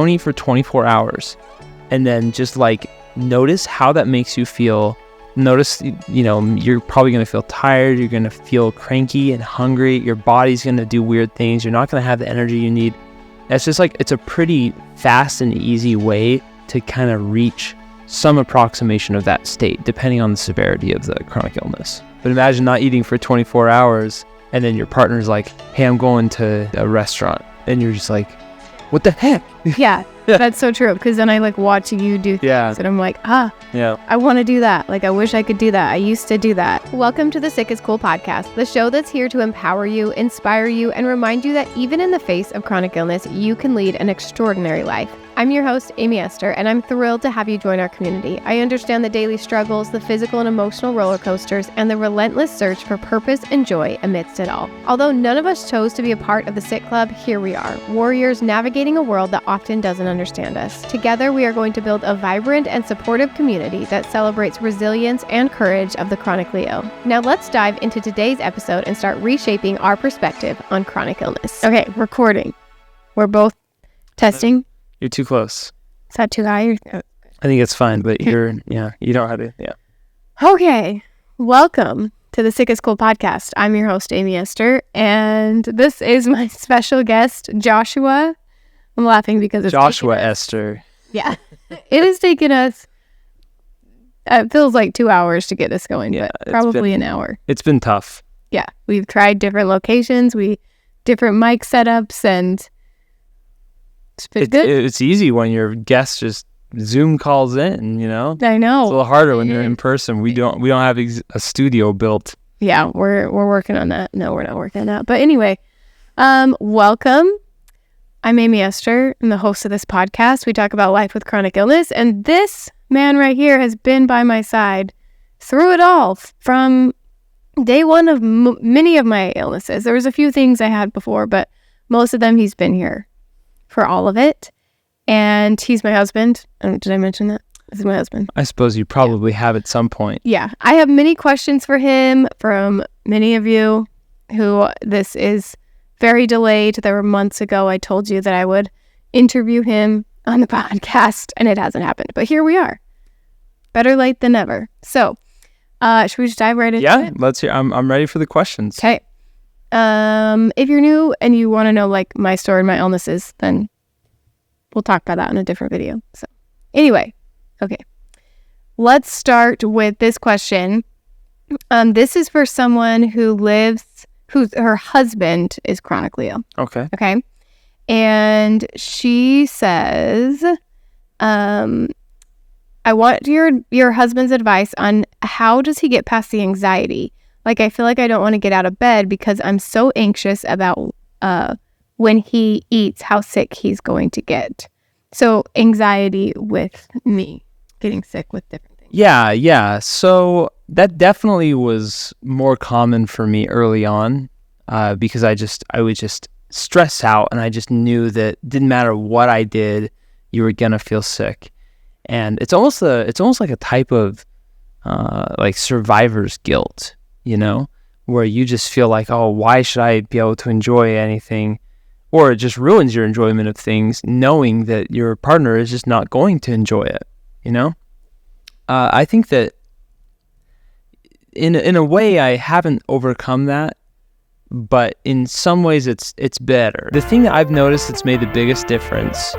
only for 24 hours, and then just like notice how that makes you feel. Notice, you're probably going to feel tired. You're going to feel cranky and hungry. Your body's going to do weird things. You're not going to have the energy you need. It's just like, it's a pretty fast and easy way to kind of reach some approximation of that state, depending on the severity of the chronic illness. But imagine not eating for 24 hours, and then your partner's like, hey, I'm going to a restaurant. And you're just like, what the heck? Yeah, that's so true. Because then I like watch you do things, and I'm like, I want to do that. Like, I wish I could do that. I used to do that. Welcome to the Sick is Cool podcast, the show that's here to empower you, inspire you, and remind you that even in the face of chronic illness, you can lead an extraordinary life. I'm your host, Amy Esther, and I'm thrilled to have you join our community. I understand the daily struggles, the physical and emotional roller coasters, and the relentless search for purpose and joy amidst it all. Although none of us chose to be a part of the Sick Club, here we are, warriors navigating a world that often doesn't understand us. Together, we are going to build a vibrant and supportive community that celebrates resilience and courage of the chronically ill. Now let's dive into today's episode and start reshaping our perspective on chronic illness. Okay, recording. We're both testing. You're too close. Is that too high? I think it's fine, but you don't have to, Okay, welcome to the Sick is Cool podcast. I'm your host, Amy Esther, and this is my special guest, Joshua. I'm laughing because it's Joshua Esther. Yeah, it has taken us, it feels like 2 hours to get this going, but probably an hour. It's been tough. Yeah, we've tried different locations, different mic setups, and it's easy when your guest just Zoom calls in, I know. It's a little harder when they're in person. We don't have a studio built. Yeah, we're working on that. No, we're not working on that. But anyway, welcome. I'm Amy Esther. I'm the host of this podcast. We talk about life with chronic illness, and this man right here has been by my side through it all from day one of many of my illnesses. There was a few things I had before, but most of them he's been here for all of it. And he's my husband. Did I mention that? This is my husband. I suppose you probably have at some point. Yeah. I have many questions for him from many of you who this is very delayed. There were months ago I told you that I would interview him on the podcast, and it hasn't happened. But here we are. Better late than never. So, should we just dive right into it? Yeah, let's hear. I'm ready for the questions. Okay. If you're new and you want to know like my story and my illnesses, then we'll talk about that in a different video. So anyway, okay. Let's start with this question. This is for someone whose her husband is chronically ill. Okay. Okay. And she says, I want your husband's advice on how does he get past the anxiety? Like, I feel like I don't want to get out of bed because I'm so anxious about when he eats, how sick he's going to get. So anxiety with me getting sick with different things. Yeah. So that definitely was more common for me early on because I would just stress out, and I just knew that it didn't matter what I did, you were going to feel sick. And it's almost like a type of like survivor's guilt. Where you just feel like, oh, why should I be able to enjoy anything? Or it just ruins your enjoyment of things, knowing that your partner is just not going to enjoy it, I think that in a way I haven't overcome that, but in some ways it's better. The thing that I've noticed that's made the biggest difference.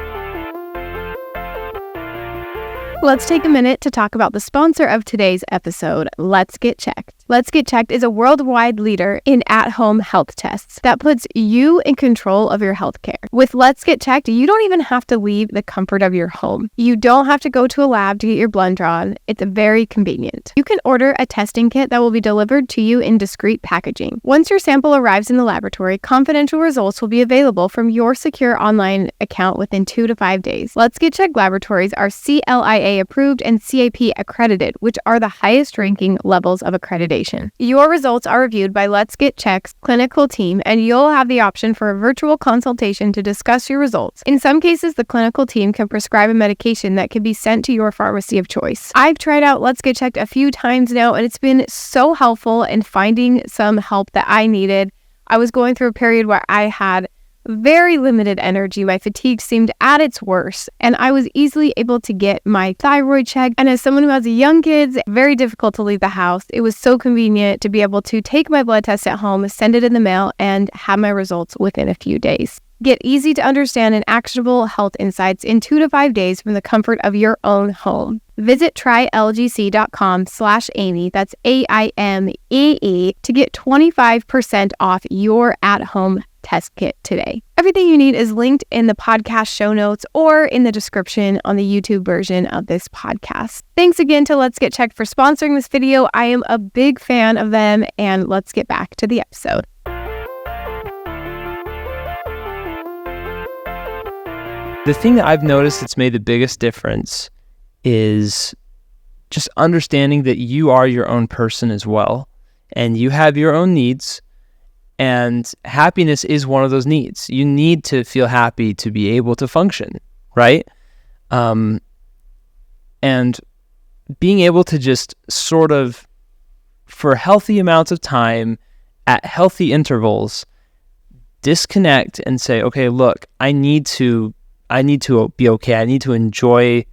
Let's take a minute to talk about the sponsor of today's episode, Let's Get Checked. Let's Get Checked is a worldwide leader in at-home health tests that puts you in control of your healthcare. With Let's Get Checked, you don't even have to leave the comfort of your home. You don't have to go to a lab to get your blood drawn. It's very convenient. You can order a testing kit that will be delivered to you in discreet packaging. Once your sample arrives in the laboratory, confidential results will be available from your secure online account within 2 to 5 days. Let's Get Checked laboratories are CLIA approved and CAP accredited, which are the highest ranking levels of accreditation. Your results are reviewed by Let's Get Checked's clinical team, and you'll have the option for a virtual consultation to discuss your results. In some cases, the clinical team can prescribe a medication that can be sent to your pharmacy of choice. I've tried out Let's Get Checked a few times now, and it's been so helpful in finding some help that I needed. I was going through a period where I had very limited energy. My fatigue seemed at its worst, and I was easily able to get my thyroid checked. And as someone who has young kids, very difficult to leave the house. It was so convenient to be able to take my blood test at home, send it in the mail, and have my results within a few days. Get easy to understand and actionable health insights in 2 to 5 days from the comfort of your own home. Visit trylgc.com/Amy, that's AIMEE, to get 25% off your at-home test kit today. Everything you need is linked in the podcast show notes or in the description on the YouTube version of this podcast. Thanks again to Let's Get Checked for sponsoring this video. I am a big fan of them, and let's get back to the episode. The thing that I've noticed that's made the biggest difference is just understanding that you are your own person as well, and you have your own needs, and happiness is one of those needs. You need to feel happy to be able to function, right? And being able to just sort of, for healthy amounts of time, at healthy intervals, disconnect and say, okay, look, I need to be okay. I need to enjoy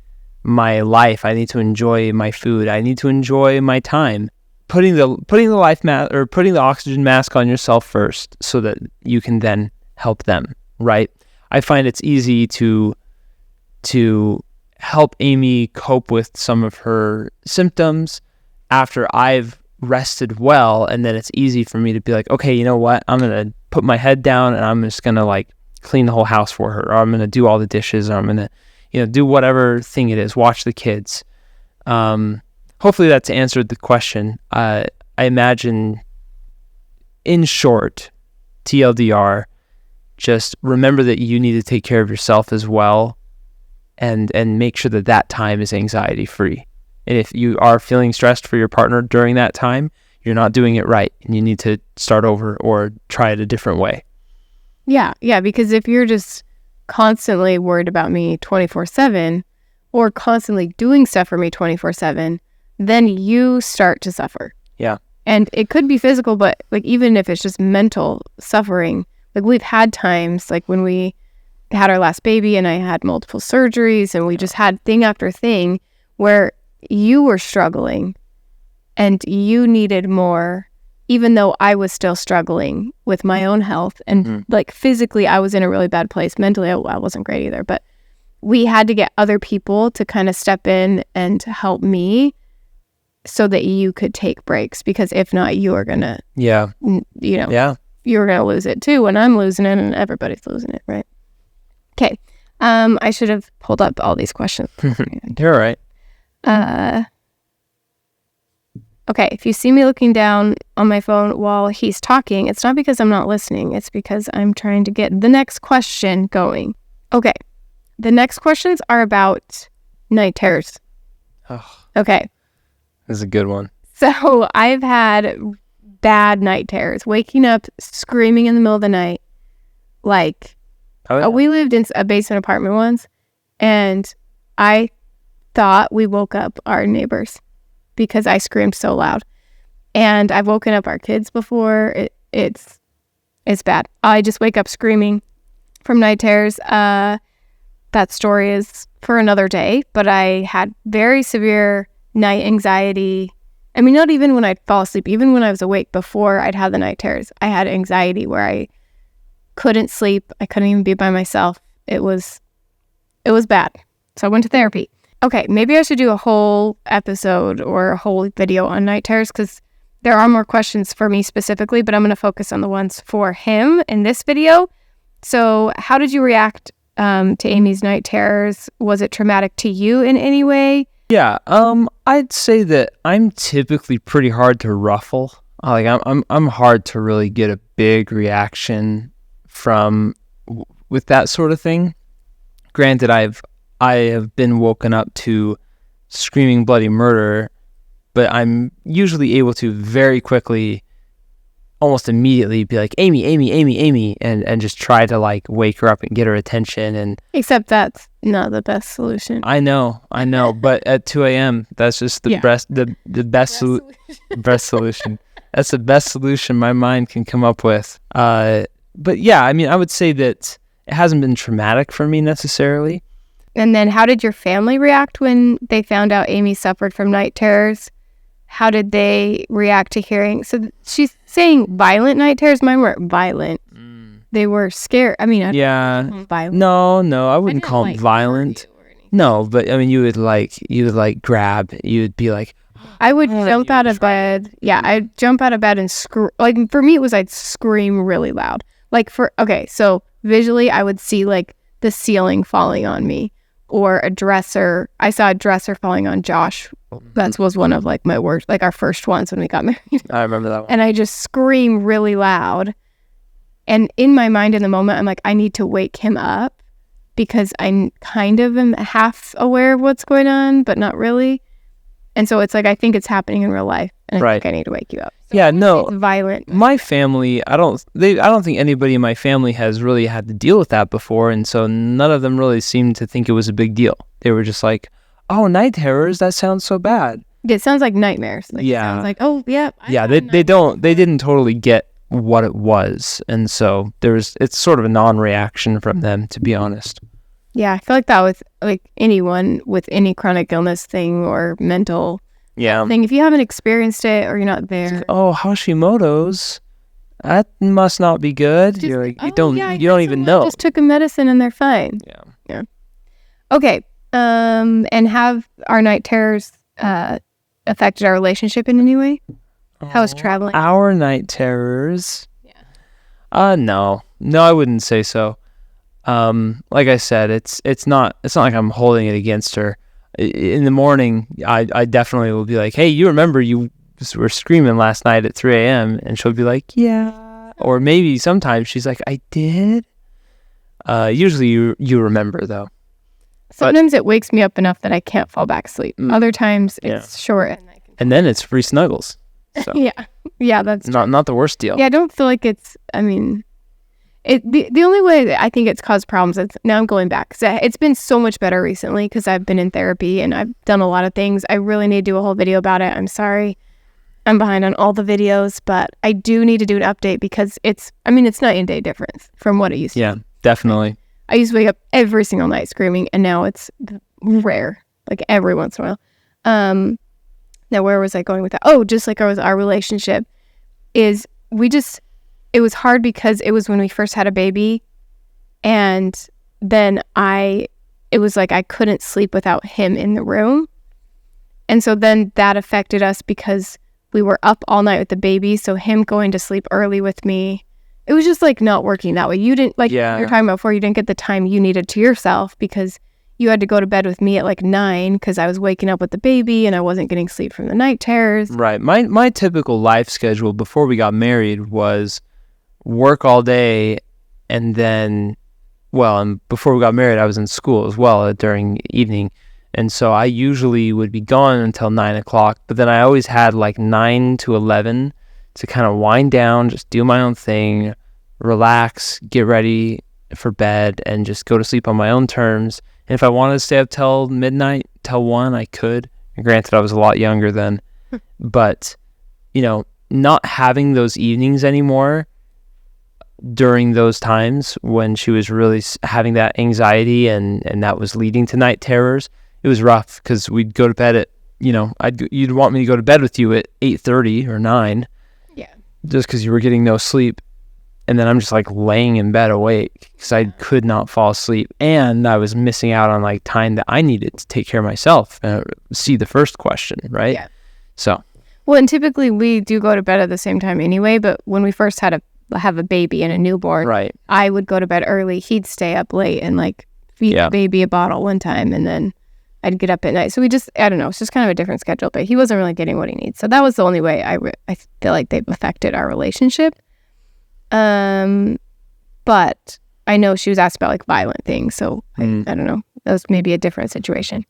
my life. I need to enjoy my food. I need to enjoy my time. Putting the life mask or putting the oxygen mask on yourself first, so that you can then help them. Right? I find it's easy to help Amy cope with some of her symptoms after I've rested well, and then it's easy for me to be like, okay, you know what? I'm gonna put my head down and I'm just gonna like clean the whole house for her, or I'm going to do all the dishes, or I'm going to, do whatever thing it is, watch the kids. Hopefully that's answered the question. I imagine, in short, TLDR, just remember that you need to take care of yourself as well, and make sure that time is anxiety free. And if you are feeling stressed for your partner during that time, you're not doing it right, and you need to start over or try it a different way. Yeah, because if you're just constantly worried about me 24/7 or constantly doing stuff for me 24/7, then you start to suffer. Yeah. And it could be physical, but like even if it's just mental suffering, like we've had times like when we had our last baby and I had multiple surgeries and we just had thing after thing where you were struggling and you needed more, even though I was still struggling with my own health. And like physically, I was in a really bad place. Mentally, I wasn't great either. But we had to get other people to kind of step in and help me so that you could take breaks. Because if not, you are going to, you're going to lose it too. And I'm losing it and everybody's losing it, right? Okay. I should have pulled up all these questions. You're all right. Okay, if you see me looking down on my phone while he's talking, it's not because I'm not listening. It's because I'm trying to get the next question going. Okay, the next questions are about night terrors. Oh, okay. This is a good one. So I've had bad night terrors, waking up screaming in the middle of the night. Like, we lived in a basement apartment once, and I thought we woke up our neighbors because I screamed so loud. And I've woken up our kids before. It's bad. I just wake up screaming from night terrors. That story is for another day, but I had very severe night anxiety. I mean, not even when I'd fall asleep, even when I was awake before I'd had the night terrors, I had anxiety where I couldn't sleep. I couldn't even be by myself. It was bad. So I went to therapy. Okay, maybe I should do a whole episode or a whole video on night terrors because there are more questions for me specifically, but I'm going to focus on the ones for him in this video. So how did you react to Amy's night terrors? Was it traumatic to you in any way? Yeah, I'd say that I'm typically pretty hard to ruffle. Like I'm hard to really get a big reaction with that sort of thing. Granted, I have been woken up to screaming bloody murder, but I'm usually able to very quickly, almost immediately be like, Amy, Amy, Amy, Amy, and just try to like wake her up and get her attention. And except that's not the best solution. I know, but at 2 a.m., that's just the best solution. That's the best solution my mind can come up with. But yeah, I mean, I would say that it hasn't been traumatic for me necessarily. And then how did your family react when they found out Amy suffered from night terrors? How did they react to hearing? So she's saying violent night terrors. Mine weren't violent. They were scared. I mean, violent. No, I wouldn't call them violent. No, but I mean, you would grab. You would be like, I would jump out of bed. Yeah, I'd jump out of bed and scream. Like for me, it was I'd scream really loud. So visually, I would see like the ceiling falling on me, or a dresser. I saw a dresser falling on Josh. That was one of like my worst, like our first ones when we got married. I remember that one. And I just scream really loud. And in my mind in the moment, I'm like, I need to wake him up because I kind of am half aware of what's going on, but not really. And so it's like, I think it's happening in real life, and I think I need to wake you up. So yeah, no. It's violent. My family, I don't think anybody in my family has really had to deal with that before, and so none of them really seemed to think it was a big deal. They were just like, "Oh, night terrors, that sounds so bad." It sounds like nightmares. Like, yeah. It sounds like, oh, yeah. They didn't totally get what it was, and so it's sort of a non-reaction from them, to be honest. Yeah, I feel like that with like anyone with any chronic illness thing or mental thing. If you haven't experienced it or you're not there. Like, oh, Hashimoto's, that must not be good. You're like, you don't even know. Just took a medicine and they're fine. Yeah. Okay. And have our night terrors affected our relationship in any way? How was traveling? Our night terrors? Yeah. No, I wouldn't say so. Like I said, it's not like I'm holding it against her. In the morning, I definitely will be like, hey, you remember you were screaming last night at 3 a.m. and she'll be like, yeah. Or maybe sometimes she's like, I did. Usually you remember though. Sometimes it wakes me up enough that I can't fall back asleep. Other times it's short. And then it's free snuggles. So. Yeah, that's not the worst deal. Yeah, I don't feel like it's, I mean, the only way that I think it's caused problems is now I'm going back. Because it's been so much better recently because I've been in therapy and I've done a lot of things. I really need to do a whole video about it. I'm sorry. I'm behind on all the videos, but I do need to do an update because it's night and day difference from what it used to be. Yeah, definitely. I used to wake up every single night screaming, and now it's rare, like every once in a while. Now, where was I going with that? Oh, just like our relationship it was hard because it was when we first had a baby, and then it was like I couldn't sleep without him in the room. And so then that affected us because we were up all night with the baby, so him going to sleep early with me, it was just like not working that way. You didn't, like you were talking about before, you didn't get the time you needed to yourself because you had to go to bed with me at like 9 because I was waking up with the baby and I wasn't getting sleep from the night terrors. Right. My typical life schedule before we got married was work all day, and then, and before we got married, I was in school as well during evening. And so I usually would be gone until 9 o'clock, but then I always had like 9 to 11 to kind of wind down, just do my own thing, relax, get ready for bed, and just go to sleep on my own terms. And if I wanted to stay up till midnight, till 1, I could. And granted, I was a lot younger then. But, not having those evenings anymore during those times when she was really having that anxiety and that was leading to night terrors, it was rough because we'd go to bed at, you'd want me to go to bed with you at 8:30 or 9. Yeah. Just because you were getting no sleep. And then I'm just like laying in bed awake because I could not fall asleep. And I was missing out on like time that I needed to take care of myself and see the first question, right? Yeah. So. Well, and typically we do go to bed at the same time anyway, but when we first have a baby and a newborn, right, I would go to bed early. He'd stay up late and like feed the baby a bottle one time, and then I'd get up at night. So I don't know, it's just kind of a different schedule, but he wasn't really getting what he needs. So that was the only way I feel like they've affected our relationship. But I know she was asked about like violent things, so I don't know. That was maybe a different situation.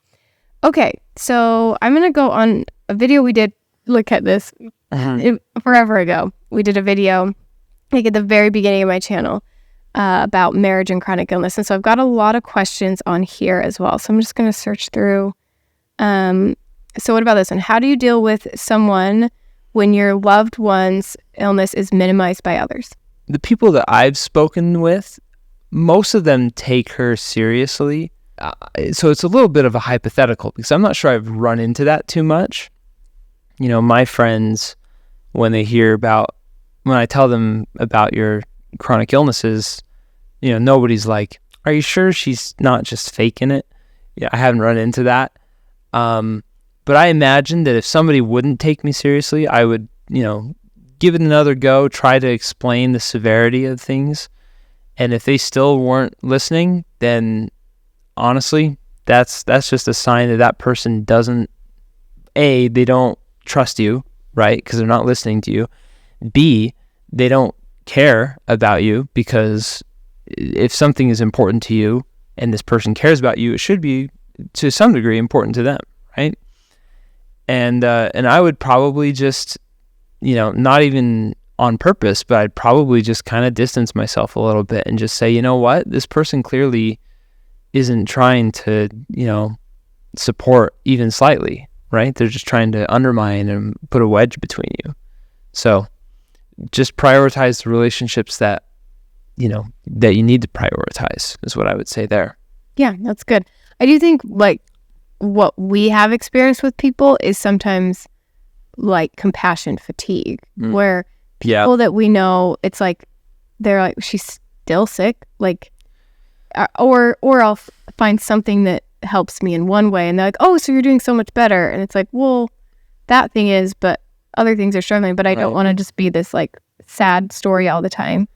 Okay, so I'm gonna go on a video we did. Look at this. Forever ago, we did a video like at the very beginning of my channel about marriage and chronic illness, and so I've got a lot of questions on here as well. So I'm just gonna search through. So what about this one? How do you deal with someone when your loved one's illness is minimized by others? the people that I've spoken with, most of them take her seriously. So it's a little bit of a hypothetical because I'm not sure I've run into that too much. My friends, when I tell them about your chronic illnesses, nobody's like, are you sure she's not just faking it? Yeah, I haven't run into that. But I imagine that if somebody wouldn't take me seriously, I would, give it another go, try to explain the severity of things. And if they still weren't listening, then honestly, that's just a sign that person doesn't, A, they don't trust you, right? Because they're not listening to you. B, they don't care about you, because if something is important to you and this person cares about you, it should be to some degree important to them, right? And I would probably just, not even on purpose, but I'd probably just kind of distance myself a little bit and just say, you know what, this person clearly isn't trying to, support even slightly, right? They're just trying to undermine and put a wedge between you. So just prioritize the relationships that you need to prioritize is what I would say there. Yeah, that's good. I do think like what we have experienced with people is sometimes like compassion fatigue, where people that we know, it's like, they're like, she's still sick, like, or I'll find something that helps me in one way and they're like, oh, so you're doing so much better. And it's like, well, that thing is, but other things are struggling, but I don't want to just be this like sad story all the time.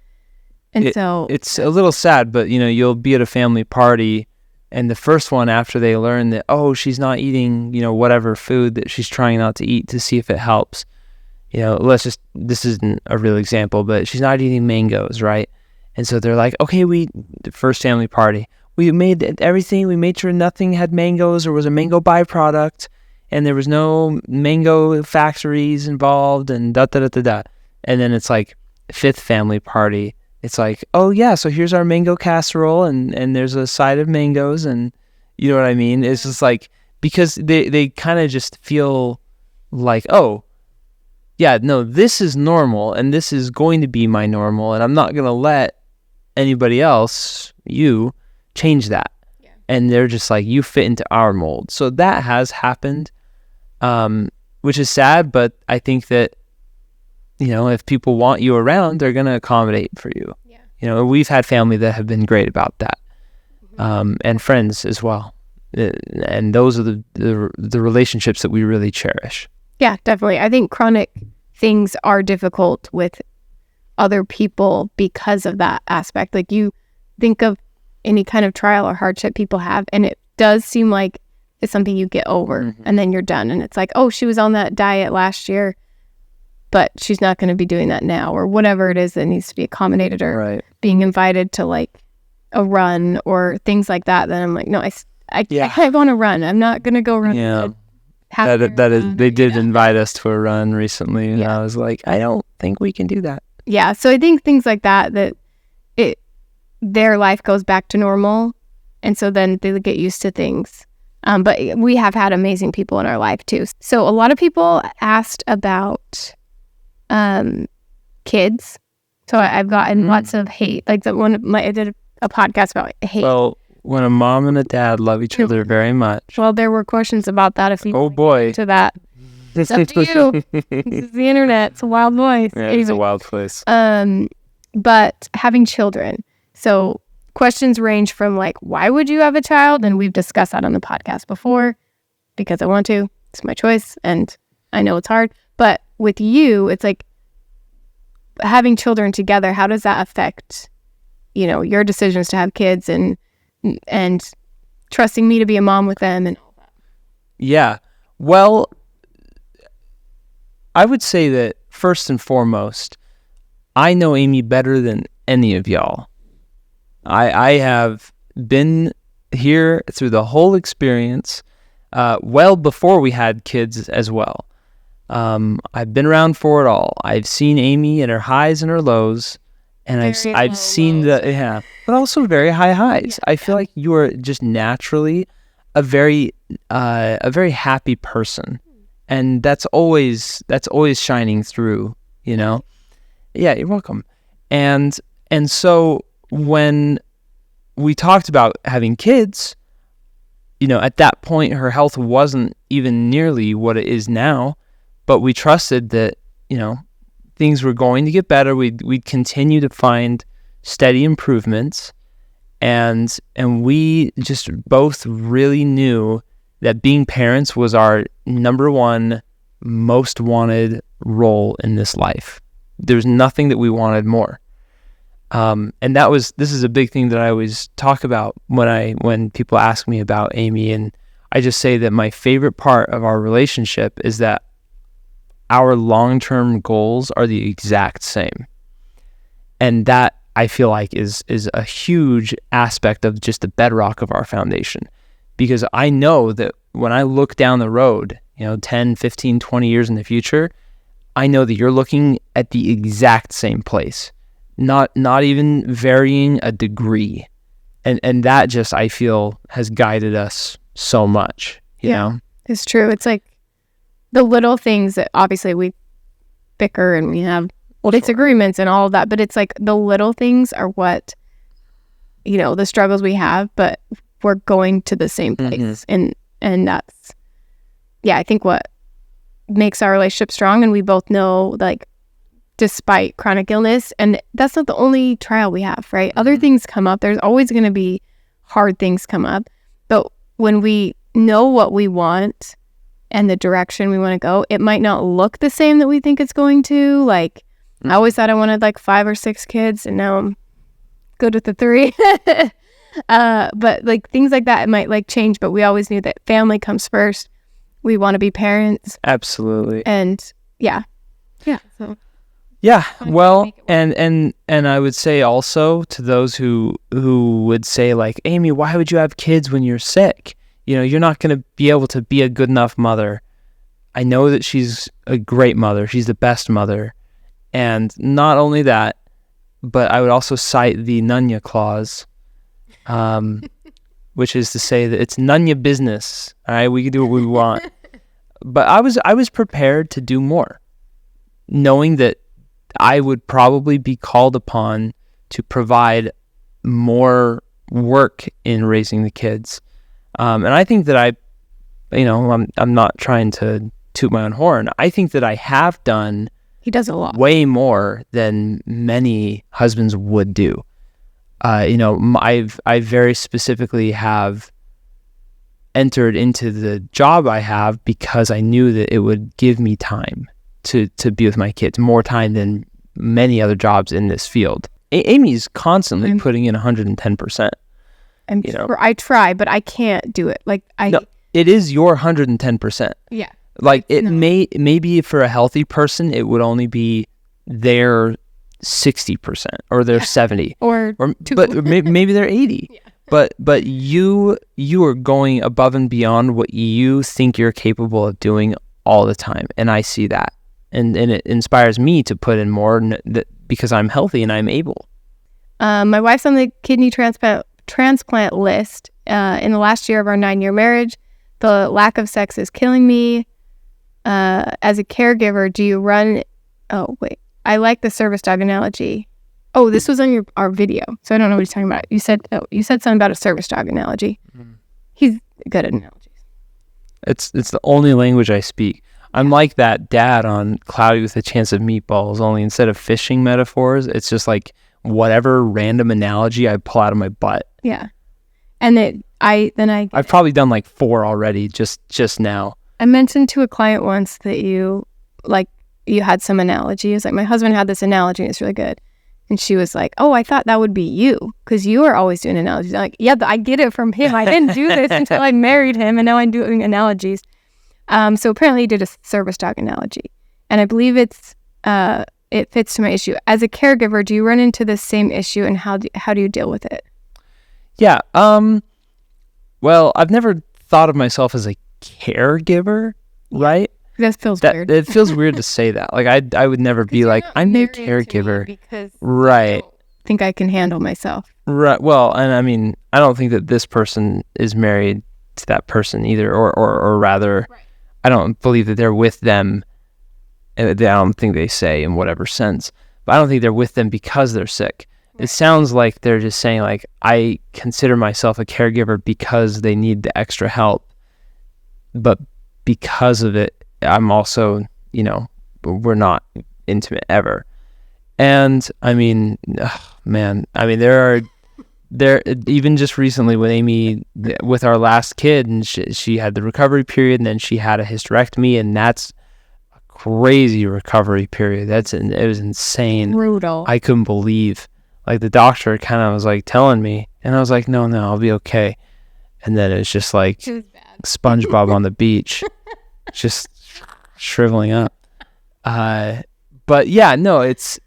And so it's a little sad, but you'll be at a family party and the first one after they learn that, oh, she's not eating, whatever food that she's trying not to eat, to see if it helps. This isn't a real example, but she's not eating mangoes, right? And so they're like, okay, the first family party, we made everything, we made sure nothing had mangoes or was a mango byproduct, and there was no mango factories involved, and da-da-da-da-da. And then it's like, fifth family party, it's like, oh yeah, so here's our mango casserole, and there's a side of mangoes, and you know what I mean? It's just like, because they kind of just feel like, oh, yeah, no, this is normal, and this is going to be my normal, and I'm not going to let anybody else, you, change that. Yeah. And they're just like, you fit into our mold. So that has happened, which is sad, but I think that, if people want you around, they're going to accommodate for you. Yeah. We've had family that have been great about that, and friends as well. And those are the relationships that we really cherish. Yeah, definitely. I think chronic things are difficult with other people because of that aspect. Like, you think of any kind of trial or hardship people have, and it does seem like it's something you get over, and then you're done. And it's like, oh, she was on that diet last year, but she's not going to be doing that now, or whatever it is that needs to be accommodated, or being invited to like a run or things like that. Then I'm like, no, I want to run. I'm not going to go run. Yeah. They did invite us to a run recently, and I was like, I don't think we can do that. Yeah. So I think things like that their life goes back to normal, and so then they get used to things. But we have had amazing people in our life too. So a lot of people asked about kids. So I've gotten lots of hate. Like I did a podcast about hate. Well, when a mom and a dad love each other very much. Well, there were questions about that. If you to that, it's up to you. This is the internet. It's a wild place. Yeah, it's a wild place. But having children. So questions range from like, why would you have a child? And we've discussed that on the podcast before, because I want to. It's my choice, and I know it's hard. But with you, it's like having children together. How does that affect, your decisions to have kids and trusting me to be a mom with them and all that? Yeah. Well, I would say that first and foremost, I know Amy better than any of y'all. I have been here through the whole experience, well before we had kids as well. I've been around for it all. I've seen Amy in her highs and her lows, and I've seen but also very high highs. I feel like you are just naturally a very happy person, and that's always shining through. Yeah, you're welcome. And so when we talked about having kids, at that point, her health wasn't even nearly what it is now, but we trusted that, things were going to get better. We'd continue to find steady improvements. And we just both really knew that being parents was our number one most wanted role in this life. There's nothing that we wanted more. And this is a big thing that I always talk about when people ask me about Amy, and I just say that my favorite part of our relationship is that our long-term goals are the exact same. And that I feel like is a huge aspect of just the bedrock of our foundation, because I know that when I look down the road, 10, 15, 20 years in the future, I know that you're looking at the exact same place. Not even varying a degree. And that just, I feel, has guided us so much, you know? It's true. It's like the little things that obviously we bicker and we have disagreements and all of that, but it's like the little things are what, the struggles we have, but we're going to the same place. And that's, I think what makes our relationship strong. And we both know, like, despite chronic illness, and that's not the only trial we have, right? Other things come up. There's always going to be hard things come up. But when we know what we want and the direction we want to go, it might not look the same that we think it's going to. Like, I always thought I wanted like 5 or 6 kids, and now I'm good with the 3. But like things like that, it might like change, but we always knew that family comes first. We want to be parents. Absolutely. And so well, and I would say also to those who would say, like, Amy, why would you have kids when you're sick? You're not going to be able to be a good enough mother. I know that she's a great mother. She's the best mother. And not only that, but I would also cite the Nunya clause, which is to say that it's none your business. All right, we can do what we want. But I was prepared to do more, knowing that I would probably be called upon to provide more work in raising the kids. And I think that I'm not trying to toot my own horn. I think that I have done. He does a lot. Way more than many husbands would do. I very specifically have entered into the job I have because I knew that it would give me time to be with my kids, more time than many other jobs in this field. Amy's constantly putting in 110%. And I try, but I can't do it. Like it is your 110%. Yeah. Like maybe for a healthy person, it would only be their 60% or their 70 or 2. But maybe they're 80. Yeah. But you are going above and beyond what you think you're capable of doing all the time, and I see that, and it inspires me to put in more because I'm healthy and I'm able. My wife's on the kidney transplant list. In the last year of our 9-year marriage, the lack of sex is killing me. As a caregiver, do you run? Oh wait, I like the service dog analogy. Oh, this was on our video, so I don't know what he's talking about. You said something about a service dog analogy. Mm-hmm. He's good at analogies. It's the only language I speak. I'm like that dad on Cloudy with a Chance of Meatballs, only instead of fishing metaphors, it's just like whatever random analogy I pull out of my butt. Yeah, and I've probably done like 4 already just now. I mentioned to a client once that you had some analogy. It's like, my husband had this analogy and it's really good. And she was like, oh, I thought that would be you because you are always doing analogies. I'm like, yeah, I get it from him. I didn't do this until I married him, and now I'm doing analogies. So apparently he did a service dog analogy. And I believe it fits to my issue. As a caregiver, do you run into the same issue, and how do you deal with it? Yeah. Well, I've never thought of myself as a caregiver, right? That feels weird. It feels weird to say that. Like I would never be like, I'm a caregiver. Because right. I don't think I can handle myself. Right. Well, and I mean, I don't think that this person is married to that person either, or rather, right. I don't believe that they're with them. I don't think they say in whatever sense. but I don't think they're with them because they're sick. It sounds like they're just saying like, I consider myself a caregiver because they need the extra help, but because of it, I'm also, we're not intimate ever. And I mean, man, I mean, there even just recently with Amy, with our last kid, and she had the recovery period, and then she had a hysterectomy, and that's a crazy recovery period. It was insane. Brutal. I couldn't believe, like, the doctor kind of was like telling me, and I was like, no, I'll be okay. And then it's just like SpongeBob on the beach, just shriveling up. But yeah, no, it's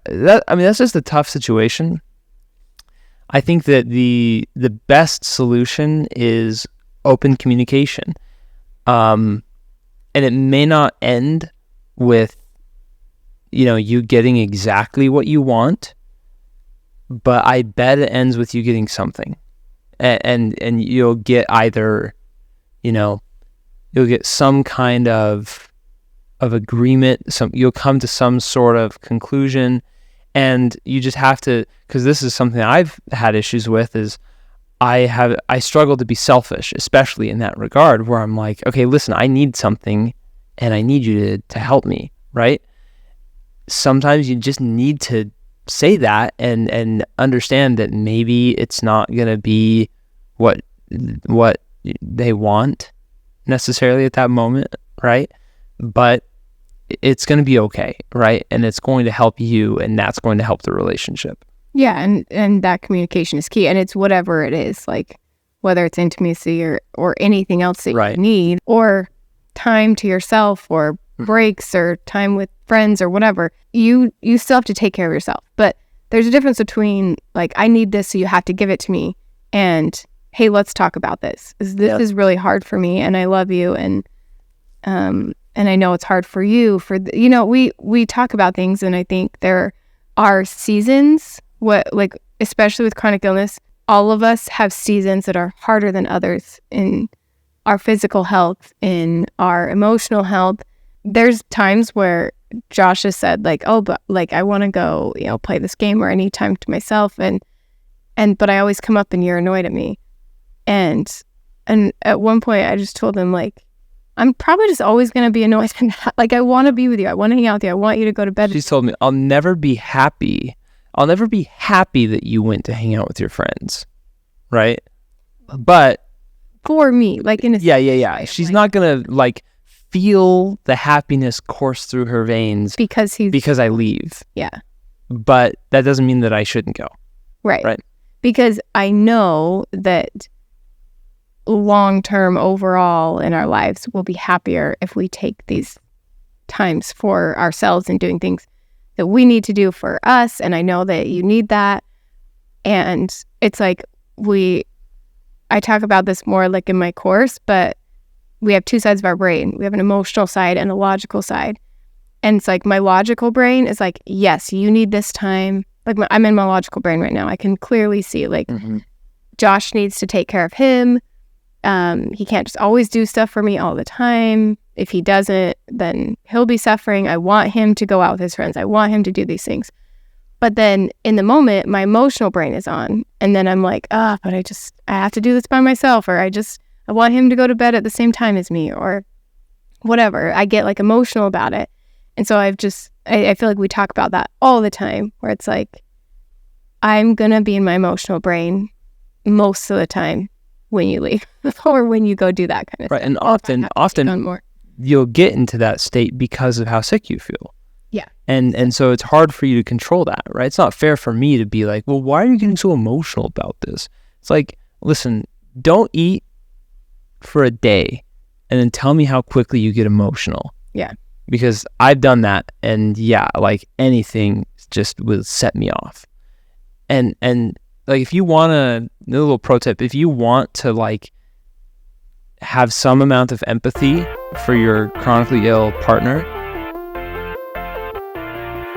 that. I mean, that's just a tough situation. I think that the best solution is open communication, and it may not end with you getting exactly what you want, but I bet it ends with you getting something, and you'll get either, you'll get some kind of agreement. You'll come to some sort of conclusion, and you just have to, because this is something I've had issues with, is I struggle to be selfish, especially in that regard, where I'm like, okay, listen, I need something, and I need you to help me, right? Sometimes you just need to say that and understand that maybe it's not going to be what they want necessarily at that moment, right? But it's going to be okay, right? And it's going to help you, and that's going to help the relationship. Yeah, and that communication is key, and it's whatever it is, like whether it's intimacy or anything else that you need, or time to yourself, or breaks, or time with friends, or whatever. You still have to take care of yourself. But there's a difference between, like, I need this, so you have to give it to me, and hey, let's talk about this. This is really hard for me, and I love you, and I know it's hard for you. We talk about things, and I think there are seasons, especially with chronic illness, all of us have seasons that are harder than others in our physical health, in our emotional health. There's times where Josh has said, like, oh, but like, I want to go, play this game, or I need time to myself. But I always come up and you're annoyed at me. And at one point I just told him, like, I'm probably just always going to be annoyed. Like, I want to be with you. I want to hang out with you. I want you to go to bed. She's told me, I'll never be happy that you went to hang out with your friends. Right? But for me, like, in a yeah. She's not going to, like, feel the happiness course through her veins because I leave. Yeah. But that doesn't mean that I shouldn't go. Right. Because I know that long-term overall in our lives, we'll be happier if we take these times for ourselves and doing things that we need to do for us. And I know that you need that. And it's like I talk about this more like in my course, but we have two sides of our brain. We have an emotional side and a logical side. And it's like my logical brain is like, yes, you need this time. Like, I'm in my logical brain right now. I can clearly see, like, Josh needs to take care of him. He can't just always do stuff for me all the time. If he doesn't, then he'll be suffering. I want him to go out with his friends. I want him to do these things. But then in the moment, my emotional brain is on. And then I'm like, but I have to do this by myself. Or I want him to go to bed at the same time as me, or whatever. I get, like, emotional about it. And so I feel like we talk about that all the time, where it's like, I'm going to be in my emotional brain most of the time when you leave or when you go do that kind of stuff. Right. And often you'll get into that state because of how sick you feel. Yeah. And so it's hard for you to control that, right? It's not fair for me to be like, well, why are you getting so emotional about this? It's like, listen, don't eat for a day and then tell me how quickly you get emotional. Yeah. Because I've done that, and like, anything just will set me off. And like, if you want a little pro tip, if you want to, like, have some amount of empathy for your chronically ill partner.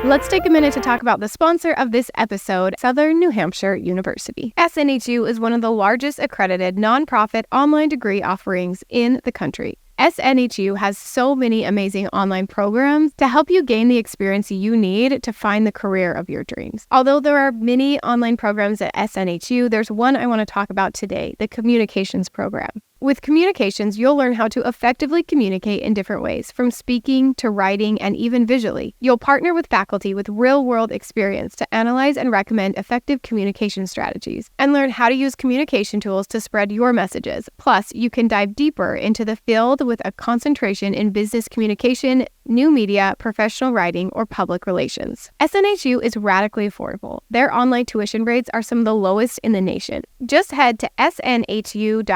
Let's take a minute to talk about the sponsor of this episode, Southern New Hampshire University. SNHU is one of the largest accredited nonprofit online degree offerings in the country. SNHU has so many amazing online programs to help you gain the experience you need to find the career of your dreams. Although there are many online programs at SNHU, there's one I want to talk about today, the Communications program. With Communications, you'll learn how to effectively communicate in different ways, from speaking to writing and even visually. You'll partner with faculty with real-world experience to analyze and recommend effective communication strategies, and learn how to use communication tools to spread your messages. Plus, you can dive deeper into the field with a concentration in business communication, new media, professional writing, or public relations. SNHU is radically affordable. Their online tuition rates are some of the lowest in the nation. Just head to snhu.edu/Amy,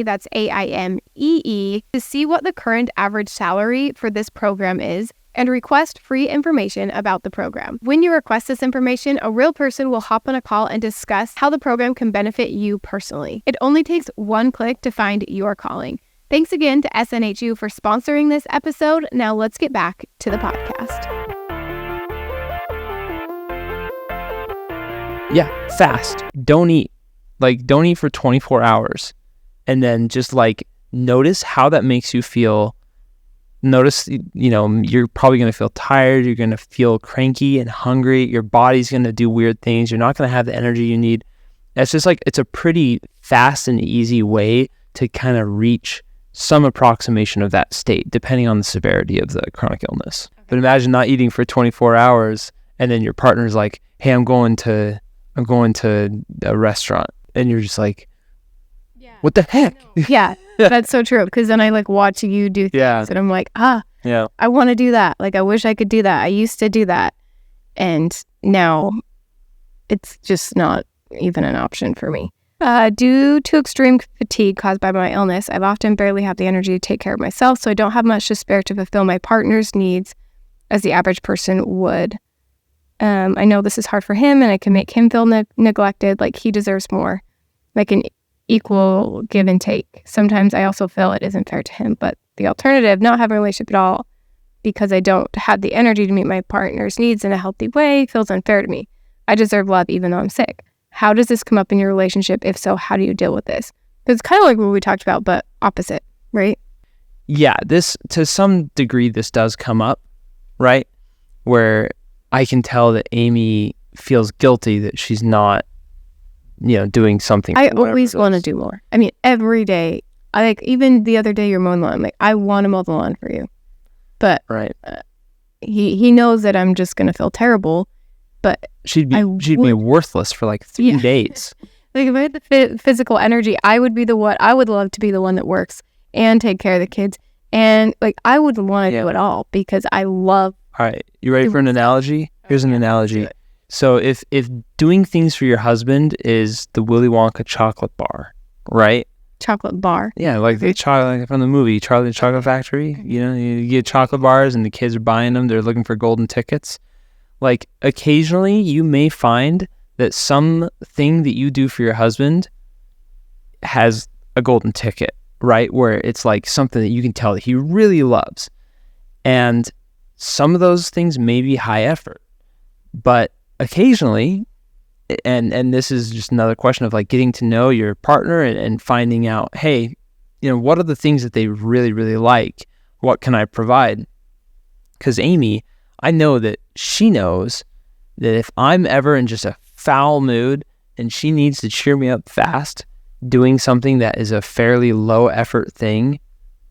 that's AIMEE, to see what the current average salary for this program is and request free information about the program. When you request this information, a real person will hop on a call and discuss how the program can benefit you personally. It only takes one click to find your calling. Thanks again to SNHU for sponsoring this episode. Now let's get back to the podcast. Yeah, fast. Don't eat. Don't eat for 24 hours. And then just notice how that makes you feel. Notice, you're probably going to feel tired. You're going to feel cranky and hungry. Your body's going to do weird things. You're not going to have the energy you need. It's just it's a pretty fast and easy way to kind of reach some approximation of that state, depending on the severity of the chronic illness. Okay. But imagine not eating for 24 hours and then your partner's like, hey, I'm going to a restaurant. And you're just like, what the heck? Yeah, that's so true. Because then I watch you do things and I'm like, I want to do that. I wish I could do that. I used to do that. And now it's just not even an option for me. Due to extreme fatigue caused by my illness, I've often barely have the energy to take care of myself, so I don't have much to spare to fulfill my partner's needs as the average person would. I know this is hard for him, and I can make him feel neglected, like he deserves more, like an equal give and take. Sometimes I also feel it isn't fair to him, but the alternative, not having a relationship at all because I don't have the energy to meet my partner's needs in a healthy way, feels unfair to me. I deserve love even though I'm sick. How does this come up in your relationship? If so, how do you deal with this? It's kind of like what we talked about, but opposite, right? Yeah, to some degree, this does come up, right? Where I can tell that Amy feels guilty that she's not, doing something. I always want to do more. I mean, every day. Even the other day you're mowing the lawn. I want to mow the lawn for you. But right. He knows that I'm just going to feel terrible. But she'd be worthless for 3 days. If I had the physical energy, I would love to be the one that works and take care of the kids. And I would want to do it all because I love. All right. You ready for an analogy? Here's an analogy. So if doing things for your husband is the Willy Wonka chocolate bar, right? Chocolate bar. Yeah, the chocolate from the movie Charlie and the Chocolate Factory. You get chocolate bars and the kids are buying them. They're looking for golden tickets. Occasionally you may find that something that you do for your husband has a golden ticket, right? Where it's something that you can tell that he really loves. And some of those things may be high effort, but occasionally, and this is just another question of getting to know your partner and finding out, hey, what are the things that they really, really like? What can I provide? Because Amy, I know that she knows that if I'm ever in just a foul mood and she needs to cheer me up fast, doing something that is a fairly low effort thing,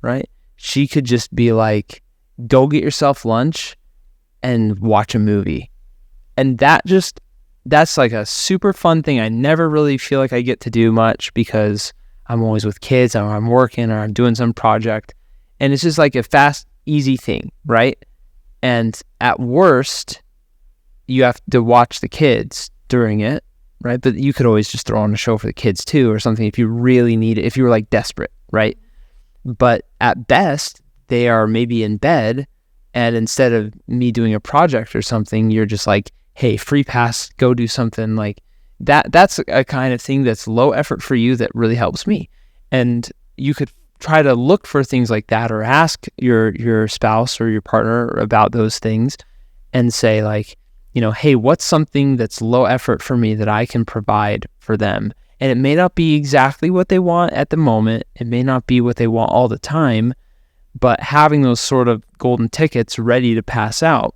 right? She could just be like, go get yourself lunch and watch a movie. And that's a super fun thing. I never really feel like I get to do much because I'm always with kids or I'm working or I'm doing some project. And it's just a fast, easy thing, right? And at worst, you have to watch the kids during it, right? But you could always just throw on a show for the kids too or something if you really need it, if you were desperate, right? But at best, they are maybe in bed and instead of me doing a project or something, you're just hey, free pass, go do something that. That's a kind of thing that's low effort for you that really helps me. And you could try to look for things like that or ask your spouse or your partner about those things and say hey, what's something that's low effort for me that I can provide for them? And it may not be exactly what they want at the moment. It may not be what they want all the time, but having those sort of golden tickets ready to pass out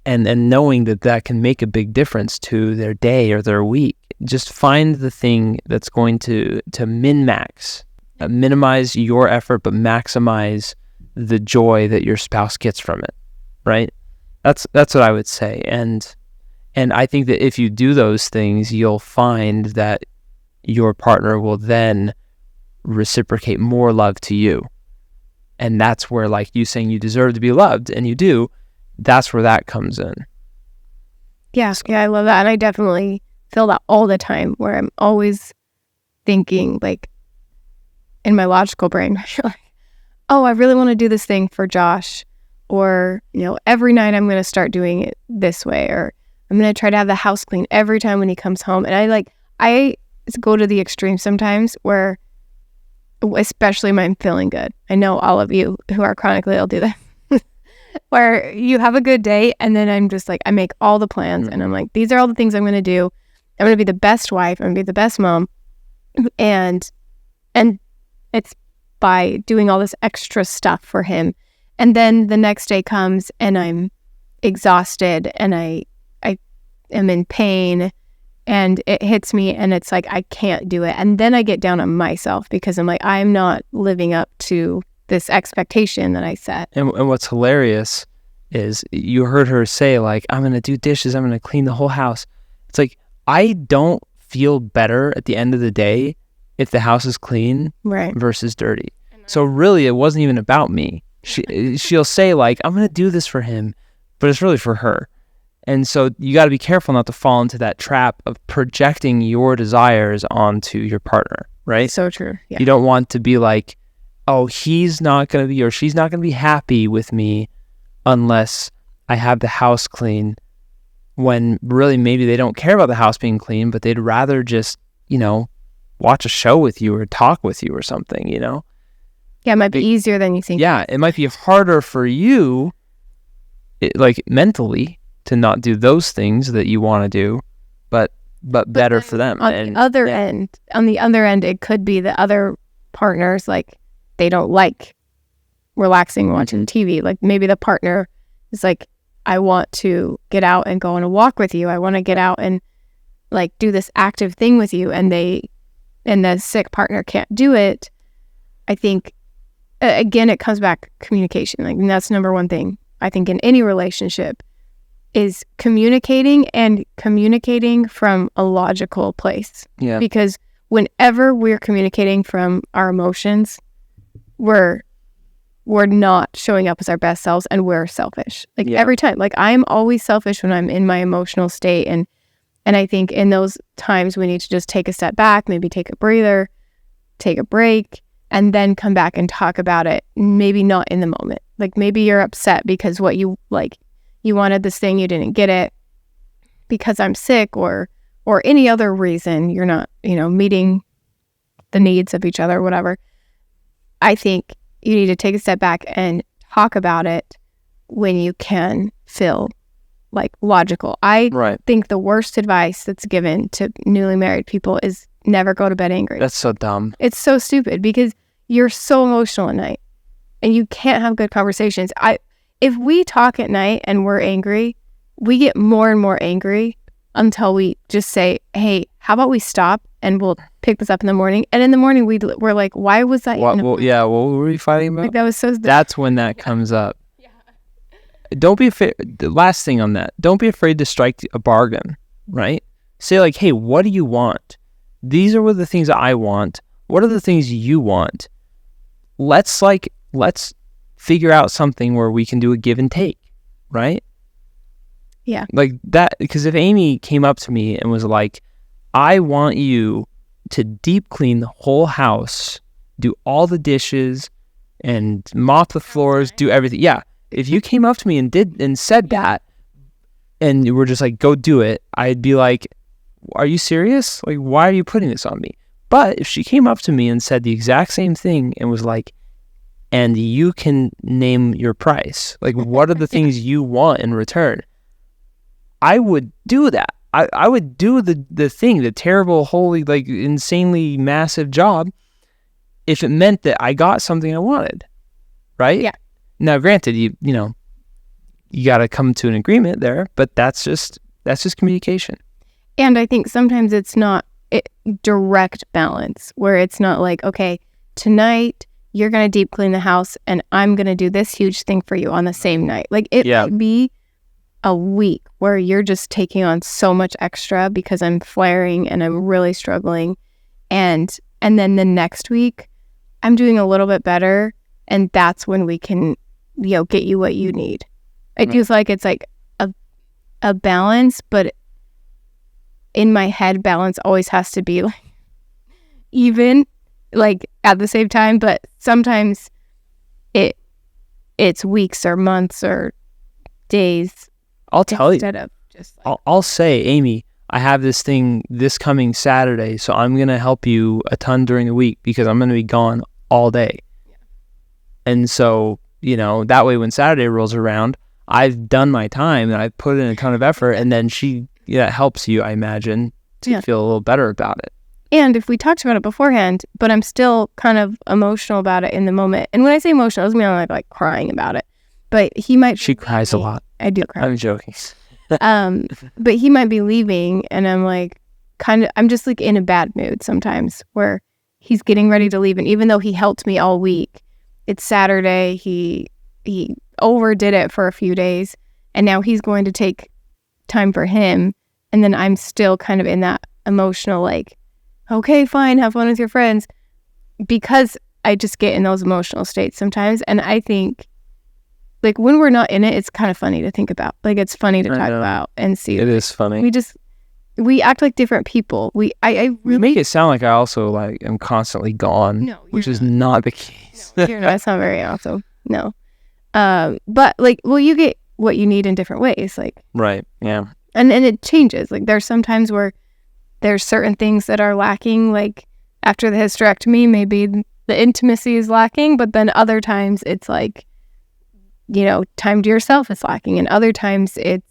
and knowing that can make a big difference to their day or their week. Just find the thing that's going to min-max, minimize your effort, but maximize the joy that your spouse gets from it, right? That's what I would say. And I think that if you do those things, you'll find that your partner will then reciprocate more love to you. And that's where, like you saying you deserve to be loved, and you do, that's where that comes in. Yeah, I love that. And I definitely feel that all the time, where I'm always thinking, like, in my logical brain, like, oh, I really want to do this thing for Josh. Or, every night I'm going to start doing it this way. Or I'm going to try to have the house clean every time when he comes home. And I go to the extreme sometimes where, especially when I'm feeling good. I know all of you who are chronically ill do that. Where you have a good day and then I'm just like, I make all the plans and I'm like, these are all the things I'm going to do. I'm going to be the best wife. I'm going to be the best mom. And it's by doing all this extra stuff for him. And then the next day comes and I'm exhausted and I am in pain and it hits me and it's like, I can't do it. And then I get down on myself because I'm like, I'm not living up to this expectation that I set. And what's hilarious is you heard her say, like, I'm going to do dishes, I'm going to clean the whole house. It's like, I don't feel better at the end of the day if the house is clean versus dirty. So really, it wasn't even about me. She'll say, like, I'm going to do this for him, but it's really for her. And so you got to be careful not to fall into that trap of projecting your desires onto your partner, right? So true. Yeah. You don't want to be like, oh, he's not going to be, or she's not going to be happy with me unless I have the house clean, when really maybe they don't care about the house being clean, but they'd rather just, watch a show with you or talk with you or something, Yeah, it might be easier than you think. Yeah, it might be harder for you, like mentally, to not do those things that you want to do, but better for them. On the other end, it could be the other partners, like, they don't like relaxing watching TV. Like, maybe the partner is like, I want to get out and go on a walk with you. I want to get out and like do this active thing with you. And the sick partner can't do it. I think, again, it comes back communication. Like, and that's number one thing, I think, in any relationship is communicating from a logical place. Yeah. Because whenever we're communicating from our emotions, we're not showing up as our best selves and we're selfish. Like every time. Like, I'm always selfish when I'm in my emotional state. And I think in those times we need to just take a step back, maybe take a breather, take a break, and then come back and talk about it. Maybe not in the moment. Like, maybe you're upset because you wanted this thing, you didn't get it because I'm sick or any other reason you're not, meeting the needs of each other, whatever. I think you need to take a step back and talk about it when you can feel like logical. I think the worst advice that's given to newly married people is never go to bed angry. That's so dumb. It's so stupid because you're so emotional at night and you can't have good conversations. If we talk at night and we're angry, we get more and more angry until we just say, hey, how about we stop and we'll pick this up in the morning. And in the morning, we're like, why was that? What were we fighting about? Like, that was so... That's when that comes up. Yeah. Don't be afraid. The last thing on that, don't be afraid to strike a bargain, right? Say like, hey, what do you want? These are what the things that I want. What are the things you want? Let's figure out something where we can do a give and take, right? Yeah. Like that, because if Amy came up to me and was like, I want you to deep clean the whole house, do all the dishes and mop the floors, do everything. Yeah. If you came up to me and said that and you were just like, go do it, I'd be like, are you serious? Like, why are you putting this on me? But if she came up to me and said the exact same thing and was like, and you can name your price, like, what are the things you want in return? I would do that. I would do the thing, the terrible, holy, like insanely massive job, if it meant that I got something I wanted, right? Yeah. Now, granted, you got to come to an agreement there, but that's just communication. And I think sometimes it's not direct balance, where it's not like, okay, tonight you're going to deep clean the house and I'm going to do this huge thing for you on the same night. Like it might be a week where you're just taking on so much extra because I'm flaring and I'm really struggling. And then the next week I'm doing a little bit better. And that's when we can, get you what you need. I do feel like it's like a balance, but in my head, balance always has to be like even, like at the same time. But sometimes it's weeks or months or days. I'll tell you. Instead of just like, I'll say, Amy, I have this thing this coming Saturday, so I'm going to help you a ton during the week because I'm going to be gone all day. Yeah. And so, that way when Saturday rolls around, I've done my time and I've put in a ton of effort, and then she helps you, I imagine, to feel a little better about it. And if we talked about it beforehand, but I'm still kind of emotional about it in the moment. And when I say emotional, it doesn't mean I'm like crying about it. But he might. She cries a lot. I do cry. I'm joking. But he might be leaving, and I'm like, I'm just like in a bad mood sometimes, where he's getting ready to leave, and even though he helped me all week, it's Saturday. He overdid it for a few days, and now he's going to take time for him, and then I'm still kind of in that emotional like, okay, fine, have fun with your friends, because I just get in those emotional states sometimes. And I think like when we're not in it, it's kind of funny to think about. Like it's funny to talk about and see. It is funny. We act like different people. I really make it sound like I also like am constantly gone, which is not the case. No, you're not. It's not very awesome. No. But like, well, you get what you need in different ways. Like, right. Yeah. And it changes. Like there's sometimes where there's certain things that are lacking. Like after the hysterectomy, maybe the intimacy is lacking, but then other times it's like, time to yourself is lacking. And other times it's,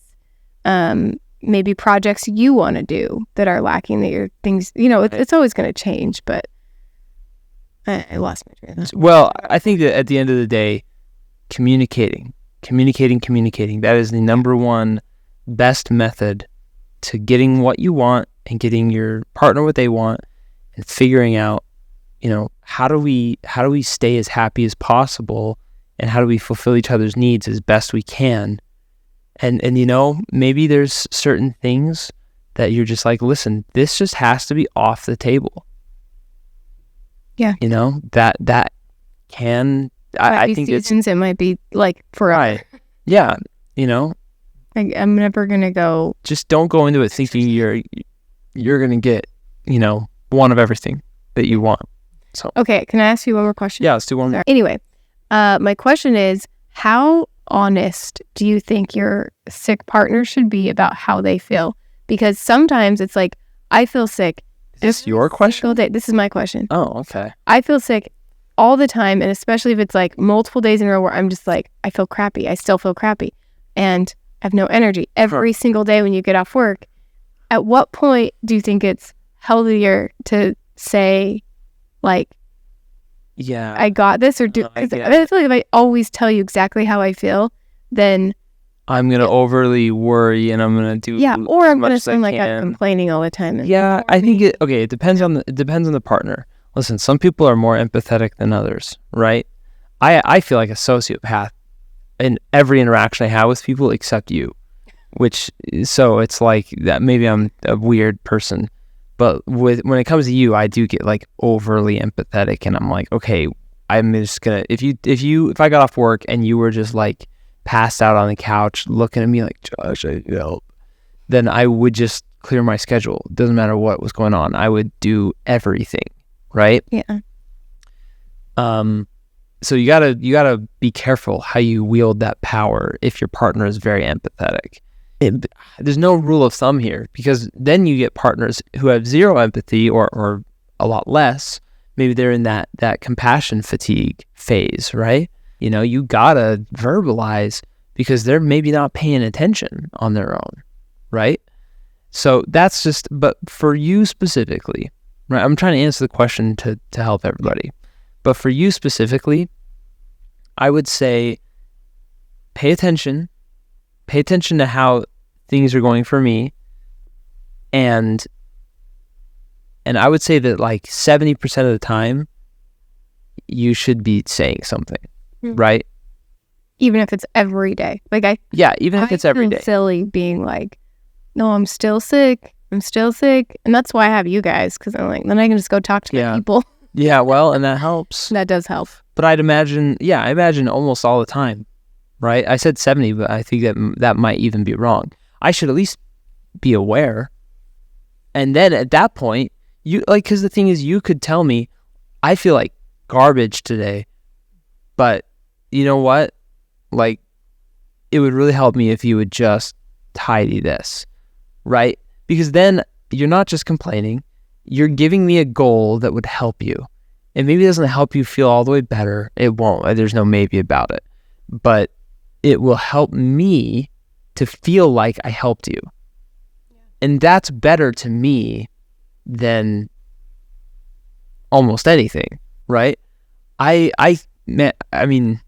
maybe projects you want to do that are lacking, that your things, it's always going to change, but I lost my train of thought. Well, I think that at the end of the day, communicating, that is the number one best method to getting what you want and getting your partner what they want, and figuring out, how do we stay as happy as possible, and how do we fulfill each other's needs as best we can. And maybe there's certain things that you're just like, listen, this just has to be off the table. Yeah. That can, I think seasons, it might be like forever. Right. Yeah. I'm never going to go. Just don't go into it thinking you're going to get, one of everything that you want. So. Okay. Can I ask you one more question? Yeah, let's do one more. Anyway, my question is, how honest do you think your sick partner should be about how they feel? Because sometimes it's like, I feel sick. Is this your question? This is my question. Oh, okay. I feel sick all the time, and especially if it's like multiple days in a row where I'm just like, I feel crappy. I still feel crappy. And I have no energy every single day when you get off work. At what point do you think it's healthier to say, like, yeah, I got this, or do? I feel like if I always tell you exactly how I feel, then I'm gonna overly worry, and I'm gonna do or I'm gonna sound like I'm complaining all the time. Yeah, I think it depends on the partner. Listen, some people are more empathetic than others, right? I feel like a sociopath in every interaction I have with people except you, so it's like that. Maybe I'm a weird person. But when it comes to you, I do get like overly empathetic, and I'm like, okay, I'm just gonna, if I got off work and you were just like passed out on the couch looking at me like, Josh, I need help, then I would just clear my schedule. It doesn't matter what was going on. I would do everything, right? Yeah. So you gotta be careful how you wield that power if your partner is very empathetic. There's no rule of thumb here, because then you get partners who have zero empathy or a lot less. Maybe they're in that compassion fatigue phase, right? You gotta verbalize because they're maybe not paying attention on their own, right? So that's just, but for you specifically, right? I'm trying to answer the question to help everybody. But for you specifically, I would say pay attention to how things are going for me. And I would say that like 70% of the time, you should be saying something, right? Even if it's every day. Like even if it's every day. Silly being like, no, I'm still sick. And that's why I have you guys, because I'm like, then I can just go talk to my people. Yeah, well, and that helps. That does help. But I imagine almost all the time, right? I said 70, but I think that might even be wrong. I should at least be aware. And then at that point, because the thing is, you could tell me, I feel like garbage today, but you know what? Like, it would really help me if you would just tidy this, right? Because then you're not just complaining, you're giving me a goal that would help you. And maybe it doesn't help you feel all the way better. It won't. There's no maybe about it. But it will help me to feel like I helped you. Yeah. And that's better to me than almost anything, right? I mean,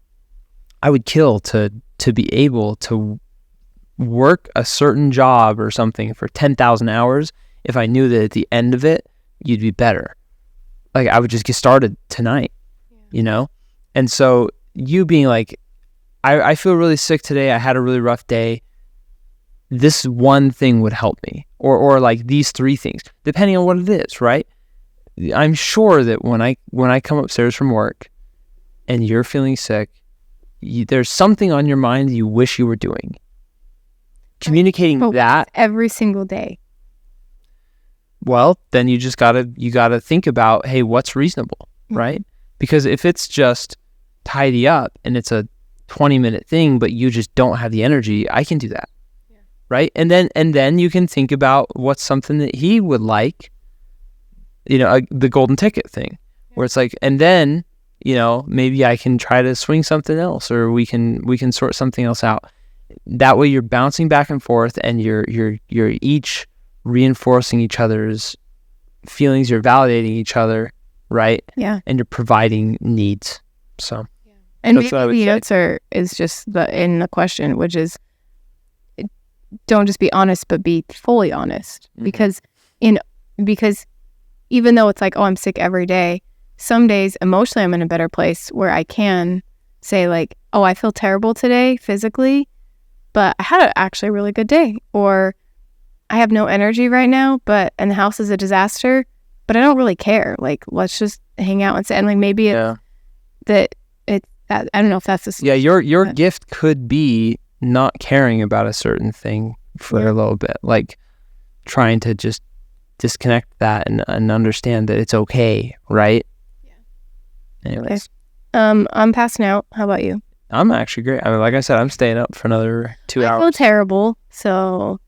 I would kill to be able to work a certain job or something for 10,000 hours if I knew that at the end of it, you'd be better. Like, I would just get started tonight, you know? And so you being like, I feel really sick today. I had a really rough day. This one thing would help me. Or like these three things, depending on what it is, right? I'm sure that when I come upstairs from work and you're feeling sick, there's something on your mind you wish you were doing. Communicating that every single day. Well, then you just gotta think about, hey, what's reasonable, right? Because if it's just tidy up and it's a 20-minute thing, but you just don't have the energy, I can do that, right? And then you can think about what's something that he would like, the golden ticket thing, where it's like, and then maybe I can try to swing something else, or we can sort something else out. That way, you're bouncing back and forth, and you're each reinforcing each other's feelings. You're validating each other, right? Yeah. And you're providing needs. So, and maybe the answer is just in the question, which is, don't just be honest, but be fully honest. Mm-hmm. Because even though it's like, oh, I'm sick every day, some days emotionally I'm in a better place where I can say like, oh, I feel terrible today physically, but I had actually a really good day. Or I have no energy right now, and the house is a disaster, but I don't really care. Like, let's just hang out and sit. And like, maybe I don't know if that's the solution. Yeah, your gift could be not caring about a certain thing for a little bit, like trying to just disconnect that and understand that it's okay, right? Yeah. Anyways. Okay. I'm passing out. How about you? I'm actually great. I mean, like I said, I'm staying up for another 2 hours. I feel terrible, so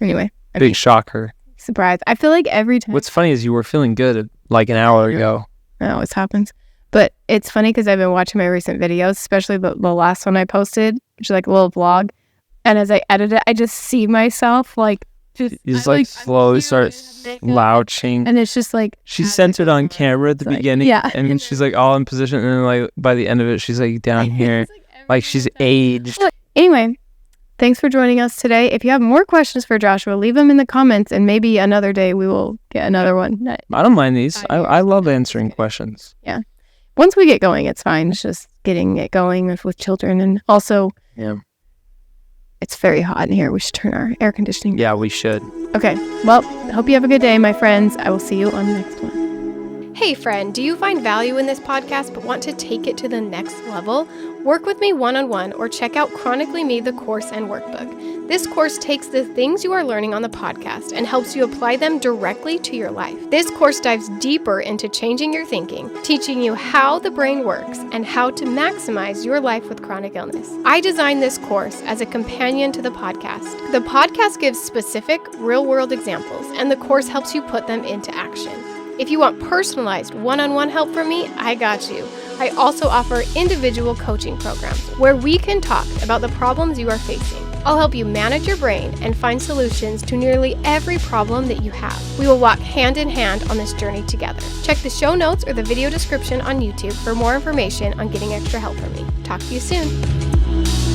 anyway. Big shocker. Surprise. I feel like every time. What's funny is you were feeling good like an hour ago. That always happens. But it's funny because I've been watching my recent videos, especially the last one I posted, which is like a little vlog. And as I edit it, I just see myself like you just slowly start slouching. And it's just like she's centered on camera at the beginning. Yeah. And then she's like all in position. And then like by the end of it, she's like down here. Like she's aged. Anyway, thanks for joining us today. If you have more questions for Joshua, leave them in the comments, and maybe another day we will get another one. I don't mind these. I love answering questions. Yeah. Once we get going, it's fine. It's just getting it going with children. And also, it's very hot in here. We should turn our air conditioning. Yeah, we should. Okay. Well, I hope you have a good day, my friends. I will see you on the next one. Hey friend, do you find value in this podcast but want to take it to the next level? Work with me one-on-one or check out Chronically Me, the course and workbook. This course takes the things you are learning on the podcast and helps you apply them directly to your life. This course dives deeper into changing your thinking, teaching you how the brain works and how to maximize your life with chronic illness. I designed this course as a companion to the podcast. The podcast gives specific, real-world examples, and the course helps you put them into action. If you want personalized one-on-one help from me, I got you. I also offer individual coaching programs where we can talk about the problems you are facing. I'll help you manage your brain and find solutions to nearly every problem that you have. We will walk hand in hand on this journey together. Check the show notes or the video description on YouTube for more information on getting extra help from me. Talk to you soon.